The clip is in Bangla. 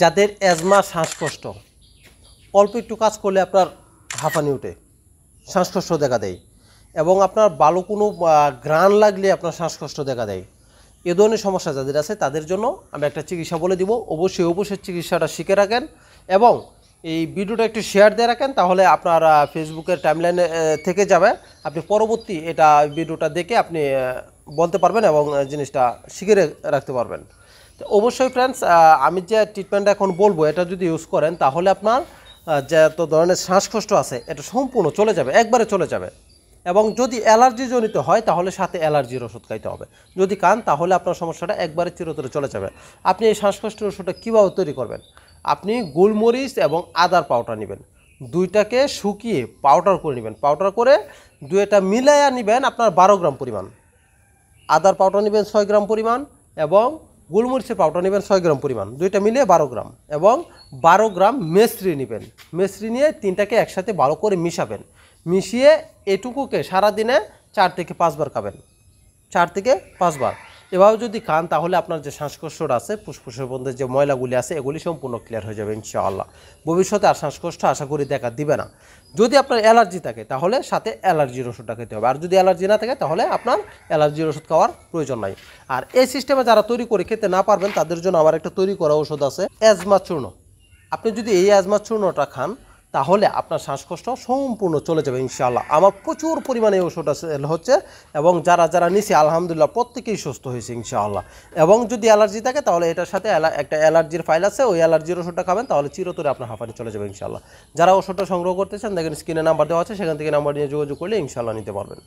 যাদের অ্যাজমা শ্বাসকষ্ট অল্প একটু কাজ করলে আপনার হাঁপানি ওঠে, শ্বাসকষ্ট দেখা দেয় এবং আপনার ভালো কোনো ঘ্রাণ লাগলে আপনার শ্বাসকষ্ট দেখা দেয়, এ ধরনের সমস্যা যাদের আছে তাদের জন্য আমি একটা চিকিৎসা বলে দিব। অবশ্যই চিকিৎসাটা শিখে রাখেন এবং এই ভিডিওটা একটু শেয়ার দিয়ে রাখেন, তাহলে আপনার ফেসবুকের টাইমলাইনে থেকে যাবে, আপনি পরবর্তী এটা ভিডিওটা দেখে আপনি বলতে পারবেন এবং জিনিসটা শিখে রাখতে পারবেন। তো অবশ্যই ফ্রেন্ডস, আমি যে ট্রিটমেন্টটা এখন বলবো এটা যদি ইউজ করেন তাহলে আপনার যত ধরনের শ্বাসকষ্ট আছে এটা সম্পূর্ণ চলে যাবে, একবারে চলে যাবে। এবং যদি অ্যালার্জি জনিত হয় তাহলে সাথে অ্যালার্জির ওষুধ খাইতে হবে। যদি খান তাহলে আপনার সমস্যাটা একবারে চিরতরে চলে যাবে। আপনি এই শ্বাসকষ্টের ওষুধটা কীভাবে তৈরি করবেন? আপনি গোলমরিচ এবং আদার পাউডার নেবেন, দুইটাকে শুকিয়ে পাউডার করে নেবেন, পাউডার করে দুইটা মিলাইয়া নেবেন আপনার 12 গ্রাম পরিমাণ। আদার পাউডার নেবেন 6 গ্রাম পরিমাণ এবং গোলমরিচের পাউডার নেবেন 6 গ্রাম পরিমাণ, দুইটা মিলিয়ে 12 গ্রাম এবং 12 গ্রাম মেসরি নেবেন। মেসরি নিয়ে তিনটাকে একসাথে ভালো করে মিশাবেন, মিশিয়ে এটুকুকে সারাদিনে 4 থেকে 5 বার খাবেন, 4 থেকে 5 বার। এভাবে যদি খান তাহলে আপনার যে শ্বাসকষ্টটা আছে, ফুসফুসের মধ্যে যে ময়লাগুলি আছে এগুলি সম্পূর্ণ ক্লিয়ার হয়ে যাবে ইনশাআল্লাহ। ভবিষ্যতে আর শ্বাসকষ্ট আশা করি দেখা দিবে না। যদি আপনার অ্যালার্জি থাকে তাহলে সাথে অ্যালার্জির ওষুধটা খেতে হবে, আর যদি অ্যালার্জি না থাকে তাহলে আপনার অ্যালার্জির ওষুধ খাওয়ার প্রয়োজন নাই। আর এই সিস্টেমে যারা তৈরি করে খেতে না পারবেন তাদের জন্য আমার একটা তৈরি করা ওষুধ আছে, অ্যাজমা চূর্ণ। আপনি যদি এই অ্যাজমা চূর্ণটা খান তাহলে আপনার শ্বাসকষ্ট সম্পূর্ণ চলে যাবে ইনশাআল্লাহ। আমার প্রচুর পরিমাণে ওষুধ হচ্ছে এবং যারা নিছে আলহামদুলিল্লাহ প্রত্যেকেই সুস্থ হয়েছে ইনশাআল্লাহ। এবং যদি অ্যালার্জি থাকে তাহলে এটার সাথে একটা অ্যালার্জির ফাইল আছে, ওই অ্যালার্জির ওষুধটা খাবেন তাহলে চিরতরে আপনার হাঁপানি চলে যাবে ইনশাআল্লাহ। যারা ওষুধটা সংগ্রহ করতে চান দেখেন স্ক্রিনে নাম্বার দেওয়া আছে, সেখান থেকে নাম্বার নিয়ে যোগাযোগ করলে ইনশাআল্লাহ নিতে পারবেন।